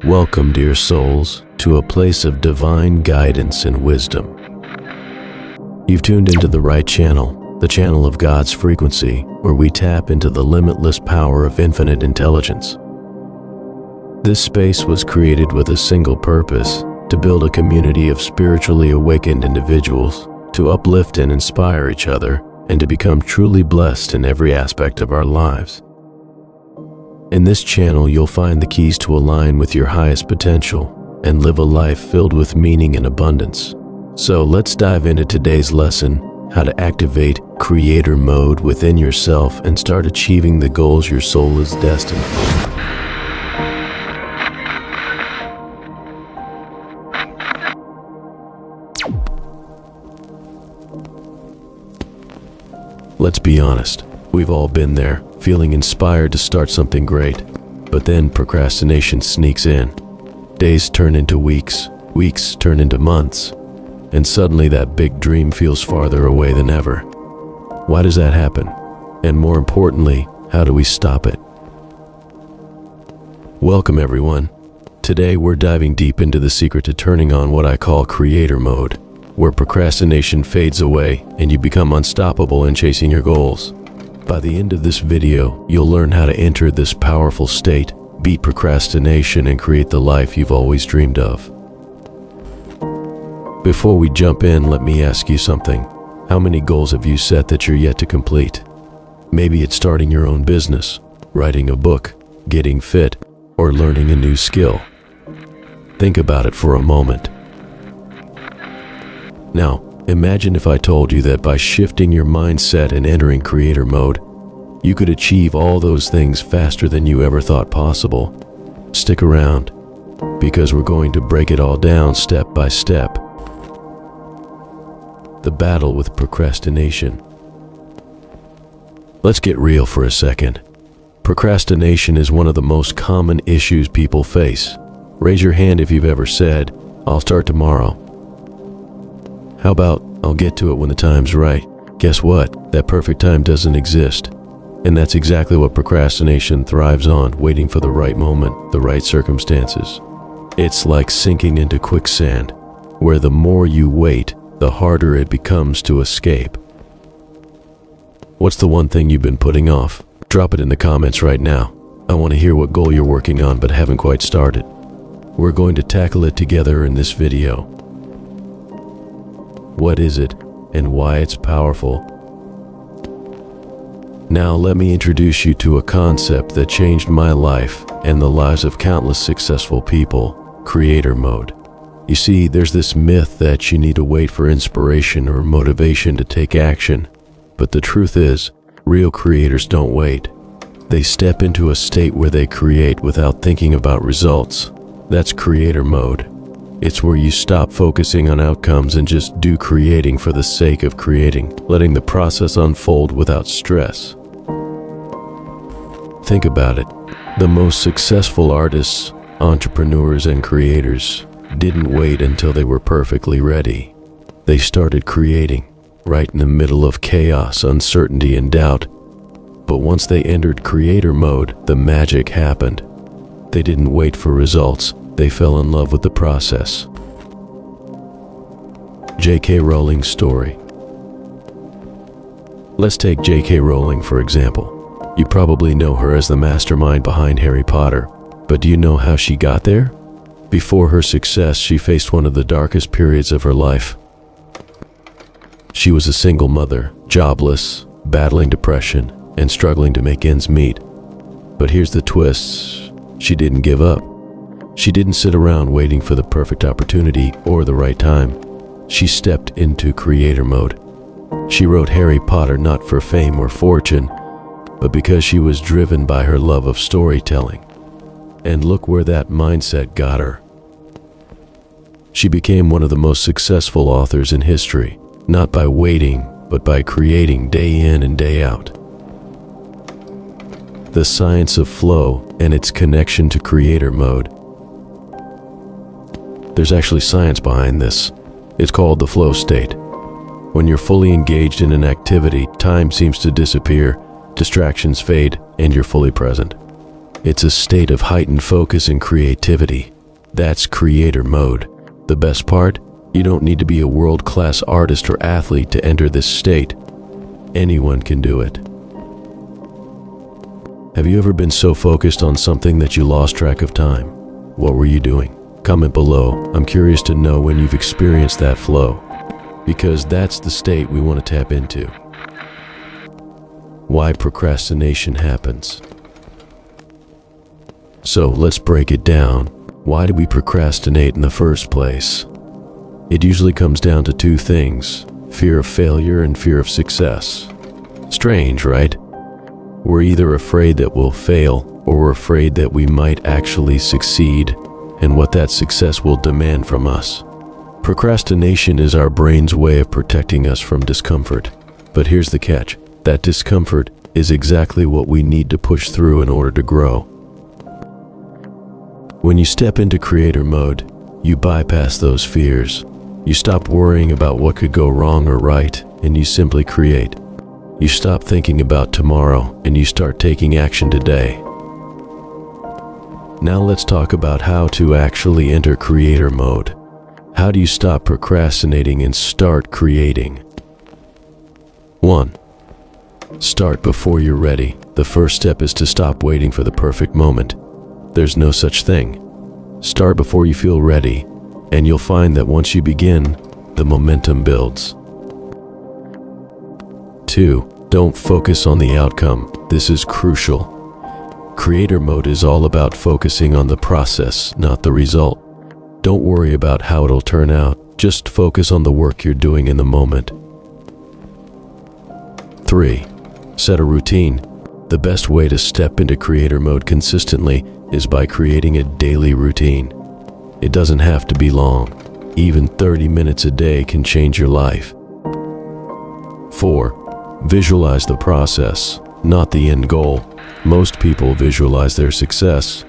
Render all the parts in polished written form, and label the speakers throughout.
Speaker 1: Welcome, dear souls, to a place of divine guidance and wisdom. You've tuned into the right channel, the channel of God's frequency, where we tap into the limitless power of infinite intelligence. This space was created with a single purpose: to build a community of spiritually awakened individuals, to uplift and inspire each other, and to become truly blessed in every aspect of our lives. In this channel, you'll find the keys to align with your highest potential and live a life filled with meaning and abundance. So let's dive into today's lesson: how to activate creator mode within yourself and start achieving the goals your soul is destined for. Let's be honest, we've all been there, feeling inspired to start something great, but then procrastination sneaks in. Days turn into weeks, weeks turn into months, and suddenly that big dream feels farther away than ever. Why does that happen? And more importantly, how do we stop it? Welcome everyone. Today we're diving deep into the secret to turning on what I call creator mode, where procrastination fades away and you become unstoppable in chasing your goals. By the end of this video, you'll learn how to enter this powerful state, beat procrastination, and create the life you've always dreamed of. Before we jump in, let me ask you something. How many goals have you set that you're yet to complete? Maybe it's starting your own business, writing a book, getting fit, or learning a new skill. Think about it for a moment. Now, imagine if I told you that by shifting your mindset and entering creator mode, you could achieve all those things faster than you ever thought possible. Stick around, because we're going to break it all down step by step. The battle with procrastination. Let's get real for a second. Procrastination is one of the most common issues people face. Raise your hand if you've ever said, "I'll start tomorrow." How about, "I'll get to it when the time's right"? Guess what? That perfect time doesn't exist. And that's exactly what procrastination thrives on, waiting for the right moment, the right circumstances. It's like sinking into quicksand, where the more you wait, the harder it becomes to escape. What's the one thing you've been putting off? Drop it in the comments right now. I want to hear what goal you're working on but haven't quite started. We're going to tackle it together in this video. What is it, and why it's powerful? Now let me introduce you to a concept that changed my life and the lives of countless successful people: creator mode. You see, there's this myth that you need to wait for inspiration or motivation to take action. But the truth is, real creators don't wait. They step into a state where they create without thinking about results. That's creator mode. It's where you stop focusing on outcomes and just do creating for the sake of creating, letting the process unfold without stress. Think about it. The most successful artists, entrepreneurs, and creators didn't wait until they were perfectly ready. They started creating right in the middle of chaos, uncertainty, and doubt. But once they entered creator mode, the magic happened. They didn't wait for results. They fell in love with the process. J.K. Rowling's story. Let's take J.K. Rowling for example. You probably know her as the mastermind behind Harry Potter, but do you know how she got there? Before her success, she faced one of the darkest periods of her life. She was a single mother, jobless, battling depression, and struggling to make ends meet. But here's the twist: she didn't give up. She didn't sit around waiting for the perfect opportunity or the right time. She stepped into creator mode. She wrote Harry Potter not for fame or fortune, but because she was driven by her love of storytelling. And look where that mindset got her. She became one of the most successful authors in history, not by waiting, but by creating day in and day out. The science of flow and its connection to creator mode. There's actually science behind this. It's called the flow state. When you're fully engaged in an activity, time seems to disappear, distractions fade, and you're fully present. It's a state of heightened focus and creativity. That's creator mode. The best part? You don't need to be a world-class artist or athlete to enter this state. Anyone can do it. Have you ever been so focused on something that you lost track of time? What were you doing? Comment below. I'm curious to know when you've experienced that flow, because that's the state we want to tap into. Why procrastination happens. So let's break it down. Why do we procrastinate in the first place? It usually comes down to two things: fear of failure and fear of success. Strange, right? We're either afraid that we'll fail, or we're afraid that we might actually succeed, and what that success will demand from us. Procrastination is our brain's way of protecting us from discomfort. But here's the catch: that discomfort is exactly what we need to push through in order to grow. When you step into creator mode, you bypass those fears. You stop worrying about what could go wrong or right, and you simply create. You stop thinking about tomorrow, and you start taking action today. Now let's talk about how to actually enter creator mode. How do you stop procrastinating and start creating? 1. Start before you're ready. The first step is to stop waiting for the perfect moment. There's no such thing. Start before you feel ready, and you'll find that once you begin, the momentum builds. 2. Don't focus on the outcome. This is crucial. Creator mode is all about focusing on the process, not the result. Don't worry about how it'll turn out. Just focus on the work you're doing in the moment. 3. Set a routine. The best way to step into creator mode consistently is by creating a daily routine. It doesn't have to be long. Even 30 minutes a day can change your life. 4. Visualize the process, not the end goal. Most people visualize their success,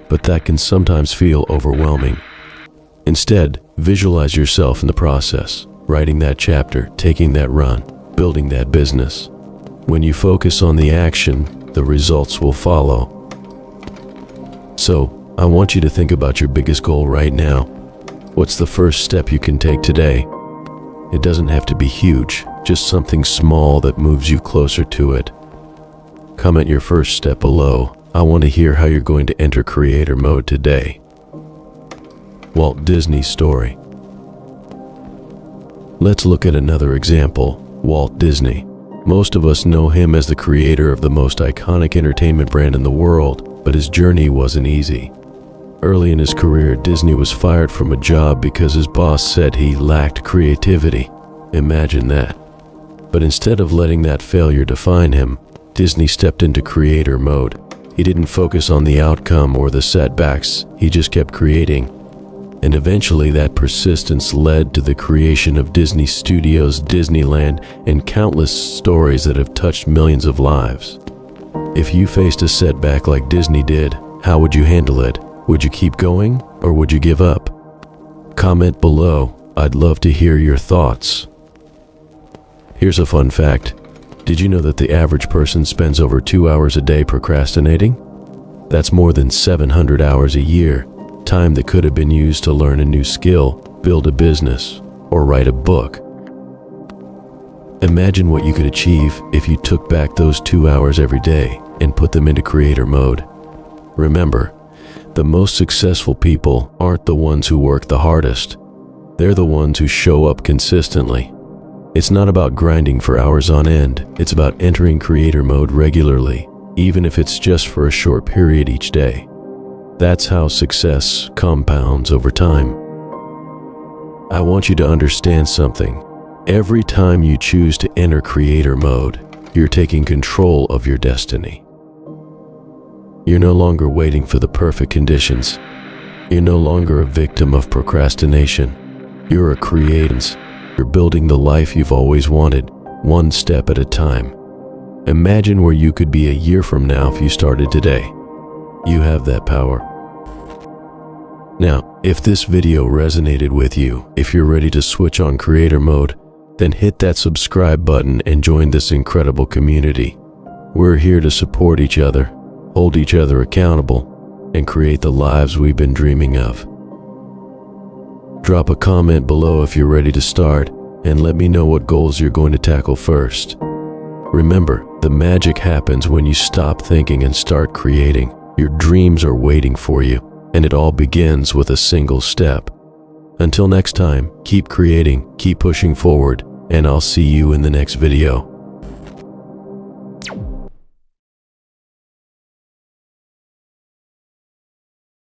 Speaker 1: but that can sometimes feel overwhelming. Instead, visualize yourself in the process, writing that chapter, taking that run, building that business. When you focus on the action, the results will follow. So, I want you to think about your biggest goal right now. What's the first step you can take today? It doesn't have to be huge, just something small that moves you closer to it. Comment your first step below. I want to hear how you're going to enter creator mode today. Walt Disney's story. Let's look at another example, Walt Disney. Most of us know him as the creator of the most iconic entertainment brand in the world, but his journey wasn't easy. Early in his career, Disney was fired from a job because his boss said he lacked creativity. Imagine that. But instead of letting that failure define him, Disney stepped into creator mode. He didn't focus on the outcome or the setbacks, he just kept creating. And eventually that persistence led to the creation of Disney Studios, Disneyland, and countless stories that have touched millions of lives. If you faced a setback like Disney did, how would you handle it? Would you keep going, or would you give up? Comment below. I'd love to hear your thoughts. Here's a fun fact. Did you know that the average person spends over 2 hours a day procrastinating? That's more than 700 hours a year, time that could have been used to learn a new skill, build a business, or write a book. Imagine what you could achieve if you took back those 2 hours every day and put them into creator mode. Remember, the most successful people aren't the ones who work the hardest. They're the ones who show up consistently. It's not about grinding for hours on end. It's about entering creator mode regularly, even if it's just for a short period each day. That's how success compounds over time. I want you to understand something. Every time you choose to enter creator mode, you're taking control of your destiny. You're no longer waiting for the perfect conditions. You're no longer a victim of procrastination. You're a creator. You're building the life you've always wanted, one step at a time. Imagine where you could be a year from now if you started today. You have that power. Now, if this video resonated with you, if you're ready to switch on creator mode, then hit that subscribe button and join this incredible community. We're here to support each other. hold each other accountable, and create the lives we've been dreaming of. Drop a comment below if you're ready to start, and let me know what goals you're going to tackle first. Remember, the magic happens when you stop thinking and start creating. Your dreams are waiting for you, and it all begins with a single step. Until next time, keep creating, keep pushing forward, and I'll see you in the next video.